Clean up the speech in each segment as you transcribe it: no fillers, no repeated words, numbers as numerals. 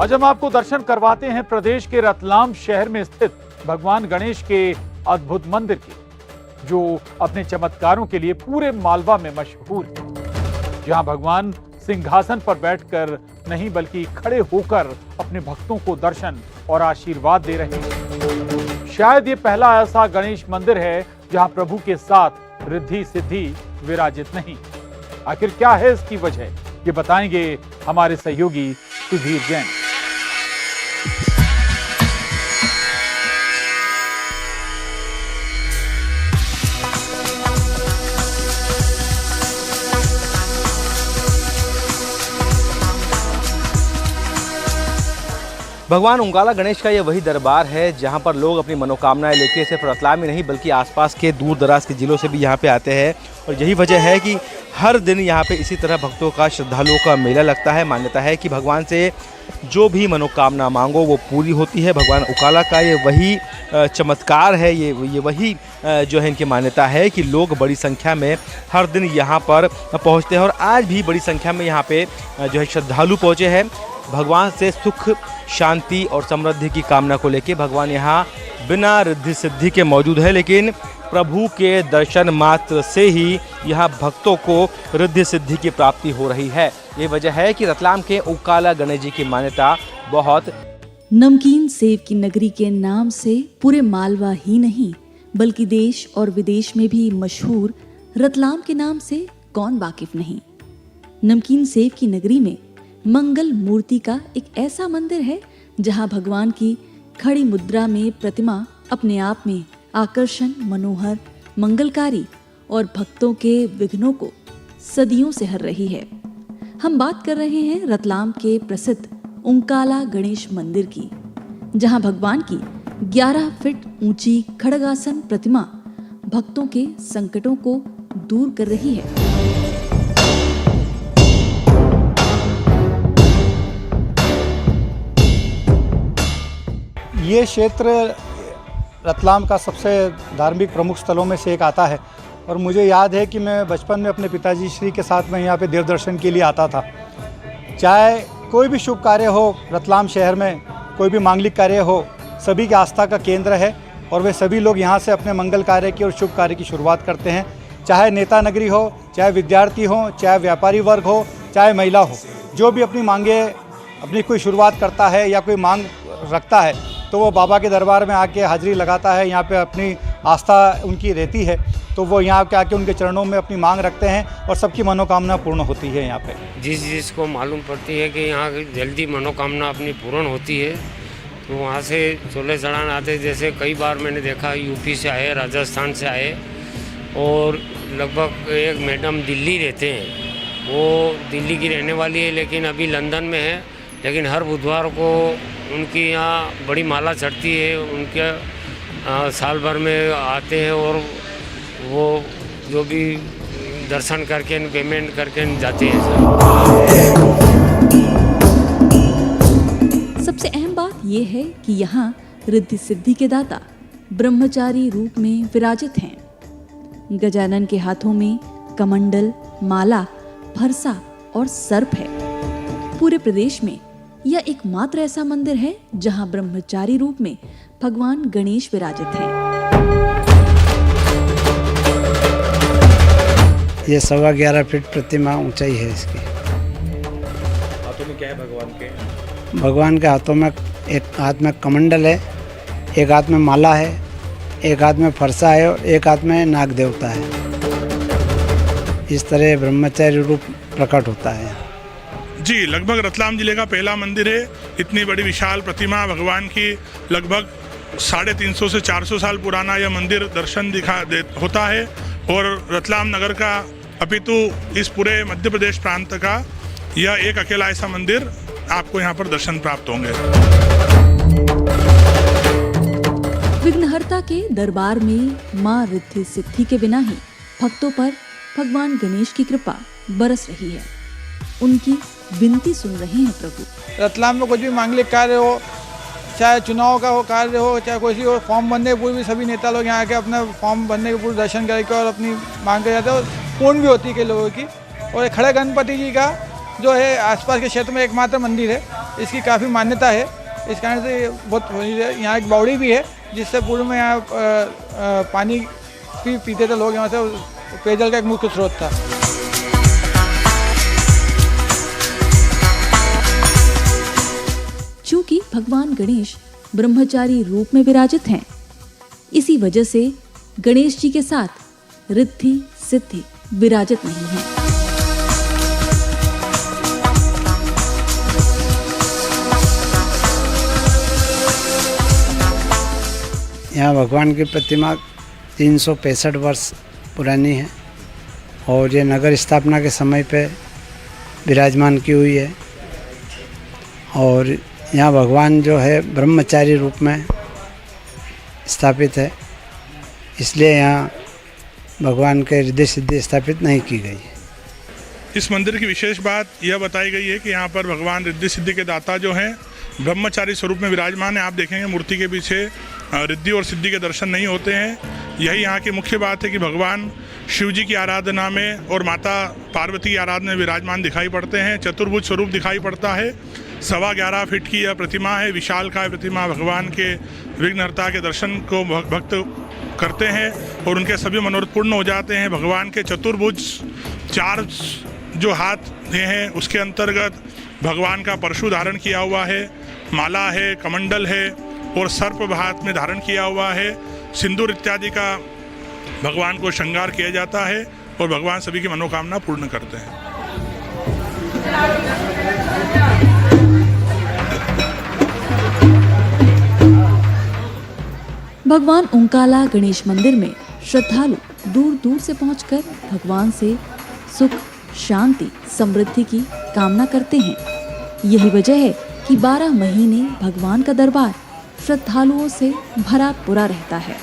आज हम आपको दर्शन करवाते हैं प्रदेश के रतलाम शहर में स्थित भगवान गणेश के अद्भुत मंदिर के, जो अपने चमत्कारों के लिए पूरे मालवा में मशहूर है। जहां भगवान सिंहासन पर बैठकर नहीं बल्कि खड़े होकर अपने भक्तों को दर्शन और आशीर्वाद दे रहे हैं। शायद ये पहला ऐसा गणेश मंदिर है जहां प्रभु के साथ रिद्धि सिद्धि विराजित नहीं। आखिर क्या है इसकी वजह, ये बताएंगे हमारे सहयोगी सुधीर जैन। भगवान ओंकाला गणेश का ये वही दरबार है जहाँ पर लोग अपनी मनोकामनाएं लेके सिर्फ रतलाम ही नहीं बल्कि आसपास के दूर दराज के ज़िलों से भी यहाँ पे आते हैं। और यही वजह है कि हर दिन यहाँ पे इसी तरह भक्तों का, श्रद्धालुओं का मेला लगता है। मान्यता है कि भगवान से जो भी मनोकामना मांगो वो पूरी होती है। भगवान ओंकाला का ये वही चमत्कार है, ये वही जो है इनकी मान्यता है कि लोग बड़ी संख्या में हर दिन यहाँ पर पहुँचते हैं। और आज भी बड़ी संख्या में यहाँ पे जो है श्रद्धालु पहुँचे हैं भगवान से सुख, शांति और समृद्धि की कामना को लेके। भगवान यहाँ बिना रिद्धि सिद्धि के मौजूद है, लेकिन प्रभु के दर्शन मात्र से ही यहाँ भक्तों को रिद्धि सिद्धि की प्राप्ति हो रही है। ये वजह है कि रतलाम के ओंकाला गणेश जी की मान्यता बहुत। नमकीन सेव की नगरी के नाम से पूरे मालवा ही नहीं बल्कि देश और विदेश में भी मशहूर रतलाम के नाम से कौन वाकिफ नहीं। नमकीन सेव की नगरी में मंगल मूर्ति का एक ऐसा मंदिर है जहां भगवान की खड़ी मुद्रा में प्रतिमा अपने आप में आकर्षण, मनोहर, मंगलकारी और भक्तों के विघ्नों को सदियों से हर रही है। हम बात कर रहे हैं रतलाम के प्रसिद्ध ओंकाला गणेश मंदिर की, जहां भगवान की 11 फीट ऊंची खड़गासन प्रतिमा भक्तों के संकटों को दूर कर रही है। ये क्षेत्र रतलाम का सबसे धार्मिक प्रमुख स्थलों में से एक आता है और मुझे याद है कि मैं बचपन में अपने पिताजी श्री के साथ में यहाँ पे देव दर्शन के लिए आता था। चाहे कोई भी शुभ कार्य हो, रतलाम शहर में कोई भी मांगलिक कार्य हो, सभी की आस्था का केंद्र है और वे सभी लोग यहाँ से अपने मंगल कार्य की और शुभ कार्य की शुरुआत करते हैं। चाहे नेता नगरी हो, चाहे विद्यार्थी हो, चाहे व्यापारी वर्ग हो, चाहे महिला हो, जो भी अपनी मांगे अपनी कोई शुरुआत करता है या कोई मांग रखता है तो वो बाबा के दरबार में आके हाजिरी लगाता है। यहाँ पे अपनी आस्था उनकी रहती है तो वो यहाँ के आके उनके चरणों में अपनी मांग रखते हैं और सबकी मनोकामना पूर्ण होती है। यहाँ पे जिसको मालूम पड़ती है कि यहाँ जल्दी मनोकामना अपनी पूर्ण होती है तो वहाँ से चोले चढ़ान आते। जैसे कई बार मैंने देखा यूपी से आए, राजस्थान से आए और लगभग एक मैडम दिल्ली रहते हैं, वो दिल्ली की रहने वाली है लेकिन अभी लंदन में है, लेकिन हर बुधवार को उनकी यहाँ बड़ी माला चढ़ती है। उनके साल भर में आते हैं और वो जो भी दर्शन करके पेमेंट करके जाते हैं। सबसे अहम बात यह है कि यहाँ रिद्धि सिद्धि के दाता ब्रह्मचारी रूप में विराजित हैं। गजानन के हाथों में कमंडल, माला, फरसा और सर्प है। पूरे प्रदेश में यह एकमात्र ऐसा मंदिर है जहां ब्रह्मचारी रूप में भगवान गणेश विराजित हैं। ये 11.25 फीट प्रतिमा ऊंचाई है इसकी। हाथों में क्या है भगवान के? भगवान के हाथों में एक हाथ में कमंडल है, एक हाथ में माला है, एक हाथ में फरसा है और एक हाथ में नाग देवता है। इस तरह ब्रह्मचारी रूप प्रकट होता है। जी, लगभग रतलाम जिले का पहला मंदिर है। इतनी बड़ी विशाल प्रतिमा भगवान की, लगभग 350 से 400 साल पुराना यह मंदिर दर्शन होता है और रतलाम नगर का अपितु इस पूरे मध्य प्रदेश प्रांत का यह एक अकेला ऐसा मंदिर आपको यहाँ पर दर्शन प्राप्त होंगे। विघ्नहर्ता के दरबार में मां रिद्धि सिद्धि के बिना ही भक्तों पर भगवान गणेश की कृपा बरस रही है। उनकी विनती सुन रहे हैं प्रभु। रतलाम में कुछ भी मांगलिक कार्य हो, चाहे चुनाव का हो कार्य हो, चाहे कोई हो, फॉर्म भरने के पूर्व भी सभी नेता लोग यहाँ आके अपना फॉर्म भरने के पूर्व दर्शन करके और अपनी मांग कर जाते हैं और पूर्ण भी होती है कई लोगों की। और खड़े गणपति जी का जो है आसपास के क्षेत्र में एकमात्र मंदिर है। इसकी काफ़ी मान्यता है, इस कारण से ये बहुत यहाँ एक बावड़ी भी है जिससे पूर्व में यहाँ पानी भी पीते थे लोग, यहाँ से पेयजल का एक मुख्य स्रोत था। चूंकि भगवान गणेश ब्रह्मचारी रूप में विराजित हैं, इसी वजह से गणेश जी के साथ रिद्धि सिद्धि विराजित नहीं है। यहाँ भगवान की प्रतिमा 365 वर्ष पुरानी है और ये नगर स्थापना के समय पे विराजमान की हुई है। और यहाँ भगवान जो है ब्रह्मचारी रूप में स्थापित है, इसलिए यहाँ भगवान के रिद्धि सिद्धि स्थापित नहीं की गई है। इस मंदिर की विशेष बात यह बताई गई है कि यहाँ पर भगवान रिद्धि सिद्धि के दाता जो हैं ब्रह्मचारी स्वरूप में विराजमान है। आप देखेंगे मूर्ति के पीछे रिद्धि और सिद्धि के दर्शन नहीं होते हैं। यही यहाँ की मुख्य बात है कि भगवान शिव जी की आराधना में और माता पार्वती की आराधना में विराजमान दिखाई पड़ते हैं। चतुर्भुज स्वरूप दिखाई पड़ता है। 11.25 फीट की यह प्रतिमा है, विशालकाय प्रतिमा। भगवान के विघ्नहर्ता के दर्शन को भक्त करते हैं और उनके सभी मनोरथ पूर्ण हो जाते हैं। भगवान के चतुर्भुज 4 जो हाथ हैं उसके अंतर्गत भगवान का परशु धारण किया हुआ है, माला है, कमंडल है और सर्प हाथ में धारण किया हुआ है। सिंदूर इत्यादि का भगवान को श्रृंगार किया जाता है और भगवान सभी की मनोकामना पूर्ण करते हैं। भगवान ओंकाला गणेश मंदिर में श्रद्धालु दूर दूर से पहुंचकर भगवान से सुख, शांति, समृद्धि की कामना करते हैं। यही वजह है कि 12 महीने भगवान का दरबार श्रद्धालुओं से भरा पूरा रहता है।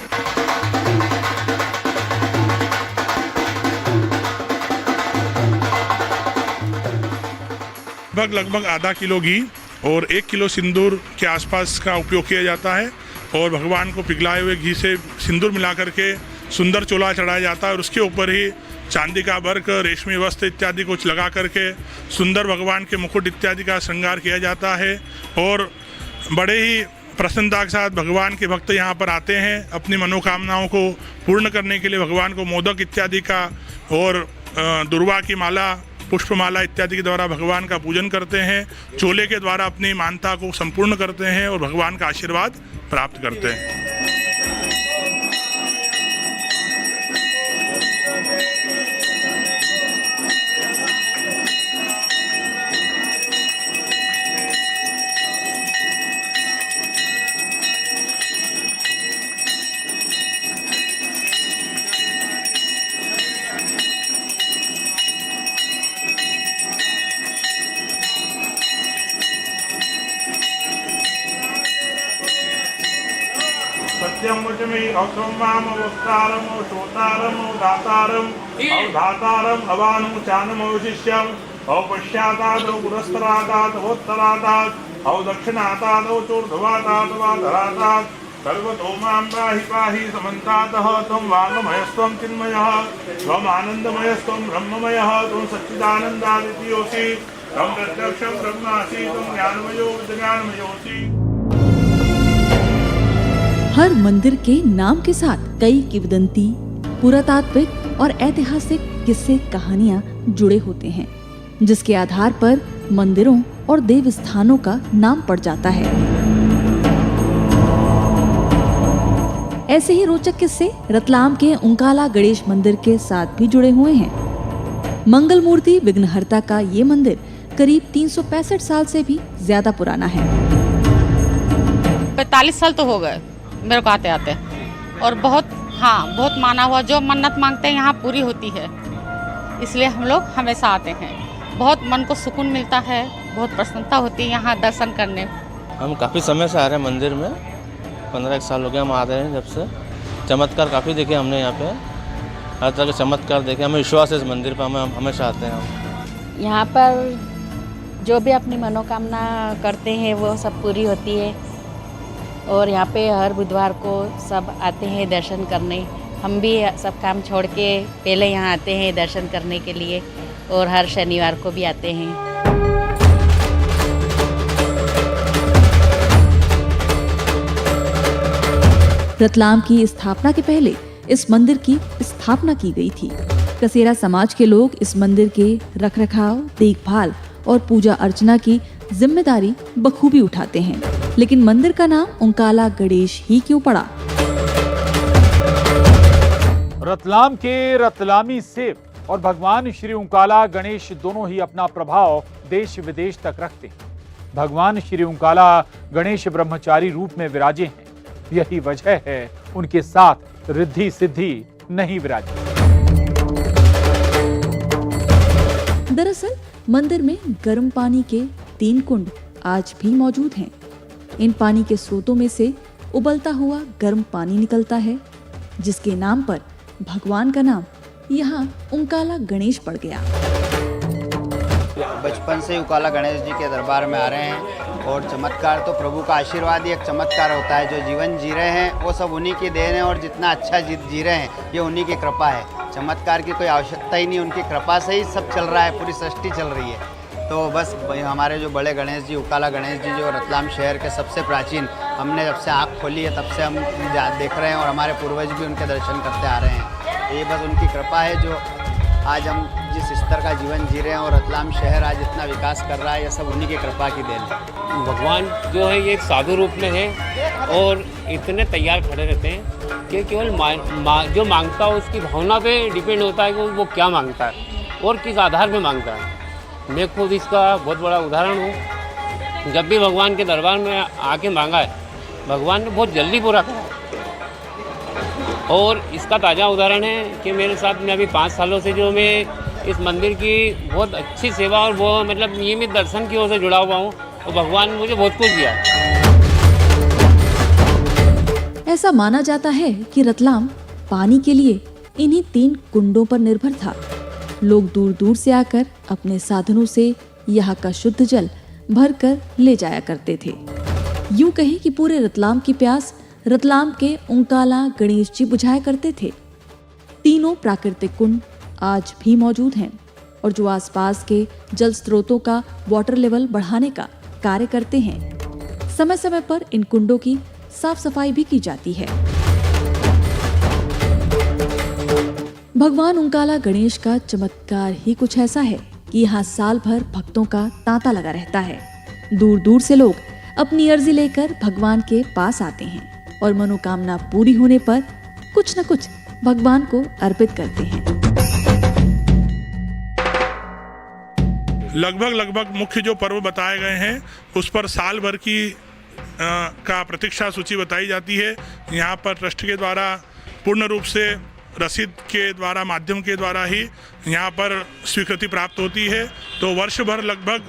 लगभग आधा किलो घी और 1 किलो सिंदूर के आसपास का उपयोग किया जाता है और भगवान को पिघलाए हुए घी से सिंदूर मिला करके सुंदर चोला चढ़ाया जाता है और उसके ऊपर ही चांदी का वर्क, रेशमी वस्त्र इत्यादि कुछ लगा करके सुंदर भगवान के मुकुट इत्यादि का श्रृंगार किया जाता है। और बड़े ही प्रसन्नता के साथ भगवान के भक्त यहाँ पर आते हैं अपनी मनोकामनाओं को पूर्ण करने के लिए। भगवान को मोदक इत्यादि का और दुर्वा की माला, पुष्पमाला इत्यादि के द्वारा भगवान का पूजन करते हैं। चोले के द्वारा अपनी मानता को संपूर्ण करते हैं और भगवान का आशीर्वाद प्राप्त करते हैं। सत्यम वचमे औसम्माम अवस्कारम श्रोतारम दातारम अवधातारम अवानु चानम अवशिष्यम अवपश्चाताद पुरस्तराताद अवोत्तराताद अवदक्षिणाताद चोर्ध्वाताद वाधराताद सर्वतो मां पाहि समन्तातः त्वं वाङ्मयस्त्वं चिन्मयः त्वम् आनन्दमयस्त्वं ब्रह्ममयः त्वं सच्चिदानन्दादित्योऽसि त्वं प्रत्यक्षं ब्रह्मासि त्वं ज्ञानमयो विज्ञानमयोऽसि। हर मंदिर के नाम के साथ कई किंवदंती, पुरातात्विक और ऐतिहासिक किस्से कहानियां जुड़े होते हैं, जिसके आधार पर मंदिरों और देव स्थानों का नाम पड़ जाता है। ऐसे ही रोचक किस्से रतलाम के ओंकाला गणेश मंदिर के साथ भी जुड़े हुए हैं। मंगल मूर्ति विघ्नहर्ता का ये मंदिर करीब 365 साल से भी ज्यादा पुराना है। 45 साल तो हो गए मेरे को आते आते, और बहुत माना हुआ, जो मन्नत मांगते हैं यहाँ पूरी होती है, इसलिए हम लोग हमेशा आते हैं। बहुत मन को सुकून मिलता है, बहुत प्रसन्नता होती है यहाँ दर्शन करने। हम काफ़ी समय से आ रहे हैं मंदिर में, 15 साल हो गए हम आ रहे हैं। जब से चमत्कार काफ़ी देखे हमने यहाँ पे, हर तरह के चमत्कार देखे। हमें विश्वास है इस मंदिर पर, हम हमेशा आते हैं। हम यहाँ पर जो भी अपनी मनोकामना करते हैं वो सब पूरी होती है, और यहाँ पे हर बुधवार को सब आते हैं दर्शन करने। हम भी सब काम छोड़ के पहले यहाँ आते हैं दर्शन करने के लिए, और हर शनिवार को भी आते हैं। रतलाम की स्थापना के पहले इस मंदिर की स्थापना की गई थी। कसेरा समाज के लोग इस मंदिर के रखरखाव, देखभाल और पूजा अर्चना की जिम्मेदारी बखूबी उठाते हैं। लेकिन मंदिर का नाम ओंकाला गणेश ही क्यों पड़ा? रतलाम के रतलामी सेव और भगवान श्री ओंकाला गणेश दोनों ही अपना प्रभाव देश विदेश तक रखते हैं। भगवान श्री ओंकाला गणेश ब्रह्मचारी रूप में विराजे हैं। यही वजह है उनके साथ रिद्धि सिद्धि नहीं विराजी। दरअसल मंदिर में गर्म पानी के 3 कुंड आज भी मौजूद हैं। इन पानी के स्रोतों में से उबलता हुआ गर्म पानी निकलता है, जिसके नाम पर भगवान का नाम यहाँ ओंकाला गणेश पड़ गया। बचपन से ओंकाला गणेश जी के दरबार में आ रहे हैं और चमत्कार तो प्रभु का आशीर्वाद ही एक चमत्कार होता है। जो जीवन जी रहे हैं वो सब उन्हीं की देन है और जितना अच्छा जी रहे हैं ये उन्हीं की कृपा है। चमत्कार की कोई आवश्यकता ही नहीं, उनकी कृपा से ही सब चल रहा है, पूरी सृष्टि चल रही है। तो बस हमारे जो बड़े गणेश जी, ओंकाला गणेश जी, जो रतलाम शहर के सबसे प्राचीन, हमने जब से आँख खोली है तब से हम देख रहे हैं और हमारे पूर्वज भी उनके दर्शन करते आ रहे हैं। ये बस उनकी कृपा है जो आज हम जिस स्तर का जीवन जी रहे हैं और रतलाम शहर आज इतना विकास कर रहा है, यह सब उन्हीं की कृपा की देन है। भगवान जो है ये एक साधु रूप में है और इतने तैयार खड़े रहते हैं कि केवल जो मांगता है उसकी भावना पे डिपेंड होता है कि वो क्या मांगता है और किस आधार पे मांगता है। मैं खुद इसका बहुत बड़ा उदाहरण हूँ। जब भी भगवान के दरबार में आके मांगा है, भगवान ने बहुत जल्दी पूरा करा। और इसका ताज़ा उदाहरण है कि मेरे साथ में अभी 5 सालों से जो मैं इस मंदिर की बहुत अच्छी सेवा और वो मतलब नियमित दर्शन की ओर से जुड़ा हुआ हूँ, तो भगवान ने मुझे बहुत कुछ दिया। ऐसा माना जाता है कि रतलाम पानी के लिए इन्हीं 3 कुंडों पर निर्भर था। लोग दूर दूर से आकर अपने साधनों से यहाँ का शुद्ध जल भर कर ले जाया करते थे। यूं कहें कि पूरे रतलाम की प्यास रतलाम के ओंकाला गणेश जी बुझाया करते थे। तीनों प्राकृतिक कुंड आज भी मौजूद हैं और जो आसपास के जल स्रोतों का वाटर लेवल बढ़ाने का कार्य करते हैं। समय समय पर इन कुंडों की साफ सफाई भी की जाती है। भगवान ओंकाला गणेश का चमत्कार ही कुछ ऐसा है कि यहाँ साल भर भक्तों का तांता लगा रहता है। दूर दूर से लोग अपनी अर्जी लेकर भगवान के पास आते हैं और मनोकामना पूरी होने पर कुछ न कुछ भगवान को अर्पित करते हैं। लगभग मुख्य जो पर्व बताए गए हैं उस पर साल भर की का प्रतीक्षा सूची बताई जाती है। यहाँ पर ट्रस्ट के द्वारा पूर्ण रूप से रसीद के द्वारा माध्यम के द्वारा ही यहाँ पर स्वीकृति प्राप्त होती है। तो वर्ष भर लगभग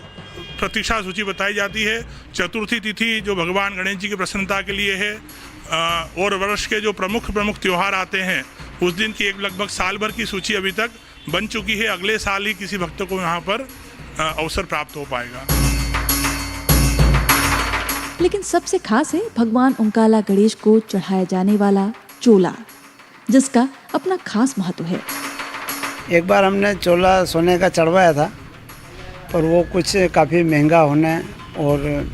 प्रतीक्षा सूची बताई जाती है। चतुर्थी तिथि जो भगवान गणेश जी की प्रसन्नता के लिए है और वर्ष के जो प्रमुख त्यौहार आते हैं उस दिन की एक लगभग साल भर की सूची अभी तक बन चुकी है। अगले साल ही किसी भक्त को यहाँ पर अवसर प्राप्त हो पाएगा। लेकिन सबसे खास है भगवान ओंकाला गणेश को चढ़ाया जाने वाला चोला, जिसका अपना खास महत्व है। एक बार हमने चोला सोने का चढ़वाया था और वो कुछ काफ़ी महंगा होने और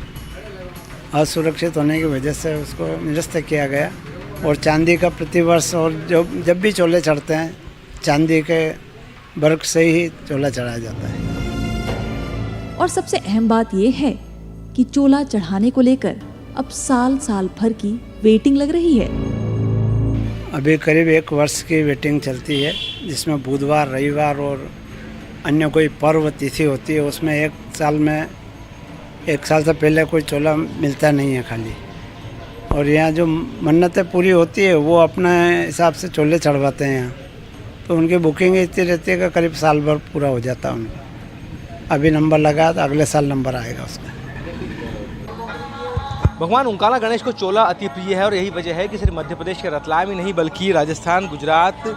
असुरक्षित होने की वजह से उसको निरस्त किया गया और चांदी का प्रतिवर्ष और जब भी चोले चढ़ते हैं चांदी के वर्क से ही चोला चढ़ाया जाता है। और सबसे अहम बात यह है कि चोला चढ़ाने को लेकर अब साल भर की वेटिंग लग रही है। अभी करीब 1 वर्ष की वेटिंग चलती है, जिसमें बुधवार, रविवार और अन्य कोई पर्व तिथि होती है। उसमें 1 साल से पहले कोई चोला मिलता नहीं है खाली। और यहाँ जो मन्नतें पूरी होती है वो अपने हिसाब से चोले चढ़वाते हैं यहाँ, तो उनकी बुकिंग इतनी रहती है कि करीब साल भर पूरा हो जाता है उनका। अभी नंबर लगा तो अगले साल नंबर आएगा उसका। भगवान ओंकाला गणेश को चोला अति प्रिय है और यही वजह है कि सिर्फ मध्य प्रदेश के रतलाम ही नहीं बल्कि राजस्थान, गुजरात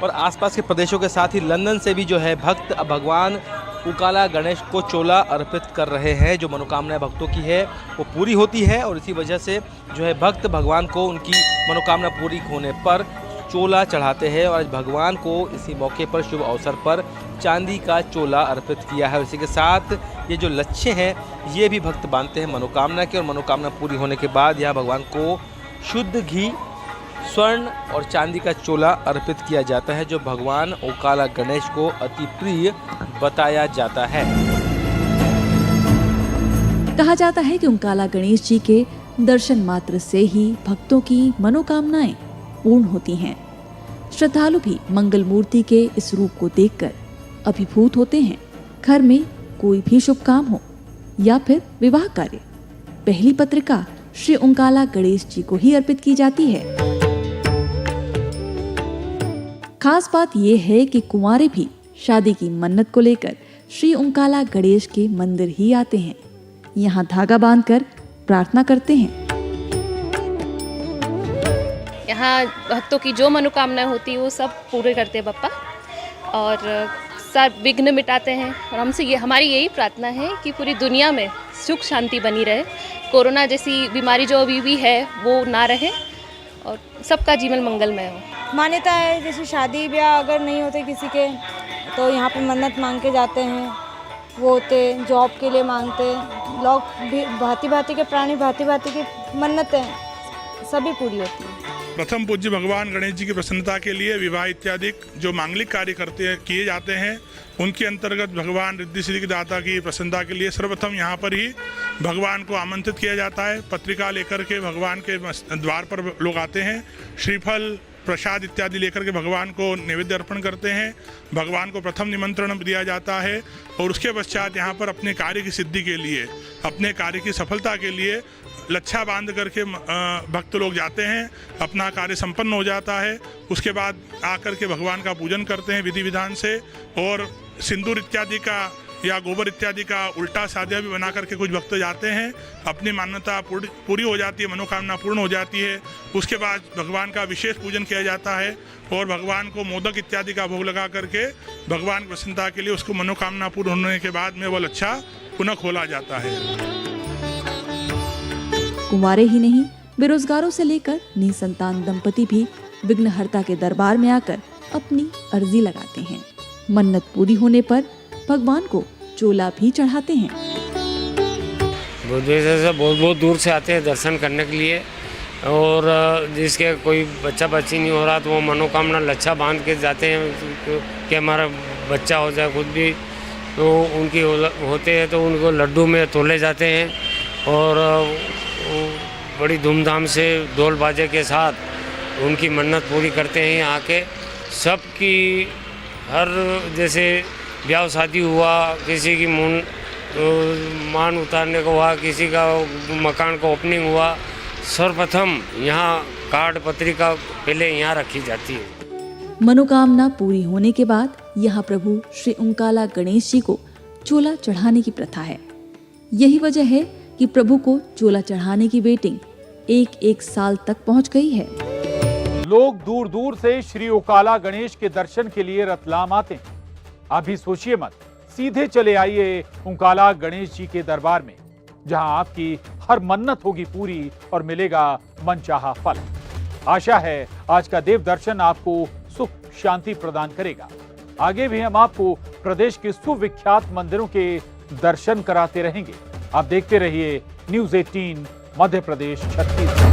और आसपास के प्रदेशों के साथ ही लंदन से भी जो है भक्त अब भगवान ओंकाला गणेश को चोला अर्पित कर रहे हैं। जो मनोकामनाएं भक्तों की है वो पूरी होती है और इसी वजह से जो है भक्त भगवान को उनकी मनोकामना पूरी होने पर चोला चढ़ाते हैं। और आज भगवान को इसी मौके पर शुभ अवसर पर चांदी का चोला अर्पित किया है। और इसी के साथ ये जो लच्छे हैं ये भी भक्त बांधते हैं मनोकामना के, और मनोकामना पूरी होने के बाद यहाँ भगवान को शुद्ध घी स्वर्ण और चांदी का चोला अर्पित किया जाता है, जो भगवान ओंकाला गणेश को अति प्रिय बताया जाता है। कहा जाता है कि ओंकाला गणेश जी के दर्शन मात्र से ही भक्तों की मनोकामनाएं पूर्ण होती हैं। श्रद्धालु भी मंगल मूर्ति के इस रूप को देखकर अभिभूत होते हैं। घर में कोई भी शुभ काम हो या फिर विवाह कार्य, पहली पत्रिका श्री ओंकाला गणेश जी को ही अर्पित की जाती है। खास बात यह है कि कुंवारे भी शादी की मन्नत को लेकर श्री ओंकाला गणेश के मंदिर ही आते हैं। यहाँ धागा बांधकर प्रार्थना करते हैं। यहाँ भक्तों की जो मनोकामनाएं होती है वो सब पूरे करते हैं बप्पा, और सब विघ्न मिटाते हैं। और हमसे हमारी यही प्रार्थना है कि पूरी दुनिया में सुख शांति बनी रहे, कोरोना जैसी बीमारी जो अभी भी है वो ना रहे, और सबका जीवन मंगलमय हो। मान्यता है जैसे शादी ब्याह अगर नहीं होते किसी के तो यहाँ पे मन्नत मांग के जाते हैं, वो होते जॉब के लिए मांगते, लोग भी भांति भांति के प्राणी भांति भांति की मन्नतें सभी पूरी होती हैं। प्रथम पूज्य भगवान गणेश जी की प्रसन्नता के लिए विवाह इत्यादि जो मांगलिक कार्य किए जाते हैं, उनके अंतर्गत भगवान रिद्धि सिद्धि के दाता की प्रसन्नता के लिए सर्वप्रथम यहाँ पर ही भगवान को आमंत्रित किया जाता है। पत्रिका लेकर के भगवान के द्वार पर लोग आते हैं, श्रीफल प्रसाद इत्यादि लेकर के भगवान को नैवेद्य अर्पण करते हैं। भगवान को प्रथम निमंत्रण दिया जाता है और उसके पश्चात यहाँ पर अपने कार्य की सिद्धि के लिए, अपने कार्य की सफलता के लिए लच्छा बांध करके भक्त लोग जाते हैं, अपना कार्य संपन्न हो जाता है। उसके बाद आकर के भगवान का पूजन करते हैं विधि विधान से, और सिंदूर इत्यादि का या गोबर इत्यादि का उल्टा साध्या भी बना करके कुछ भक्त जाते हैं। अपनी मान्यता पूरी हो जाती है, मनोकामना पूर्ण हो जाती है। उसके बाद भगवान का विशेष पूजन किया जाता है और भगवान को मोदक इत्यादि का भोग लगा करके भगवान की प्रसन्नता के लिए उसको मनोकामना पूर्ण होने के बाद में वो लच्छा पुनः खोला जाता है। कुंवारे ही नहीं, बेरोजगारों से लेकर निसंतान दंपति भी विघ्नहर्ता के दरबार में आकर अपनी अर्जी लगाते हैं। मन्नत पूरी होने पर भगवान को चोला भी चढ़ाते हैं। बहुत बहुत दूर से आते हैं दर्शन करने के लिए, और जिसके कोई बच्चा बच्ची नहीं हो रहा तो वो मनोकामना लच्छा बांध के जाते हैं कि हमारा बच्चा हो जाए। खुद भी तो उनकी होते हैं तो उनको लड्डू में तोले जाते हैं, और बड़ी धूमधाम से ढोल बाजे के साथ उनकी मन्नत पूरी करते हैं। यहाँ के सबकी हर जैसे ब्याह शादी हुआ, किसी की मान उतारने को हुआ, किसी का मकान का ओपनिंग हुआ, सर्वप्रथम यहाँ कार्ड पत्रिका पहले यहाँ रखी जाती है। मनोकामना पूरी होने के बाद यहाँ प्रभु श्री ओंकाला गणेश जी को चोला चढ़ाने की प्रथा है। यही वजह है कि प्रभु को चोला चढ़ाने की वेटिंग एक साल तक पहुँच गई है। लोग दूर दूर से श्री ओंकाला गणेश के दर्शन के लिए रतलाम आते हैं। अभी सोचिए मत, सीधे चले आइए ओंकाला गणेश जी के दरबार में, जहां आपकी हर मन्नत होगी पूरी और मिलेगा मनचाहा फल। आशा है आज का देव दर्शन आपको सुख शांति प्रदान करेगा। आगे भी हम आपको प्रदेश के सुविख्यात मंदिरों के दर्शन कराते रहेंगे। आप देखते रहिए न्यूज़ 18 मध्य प्रदेश छत्तीसगढ़।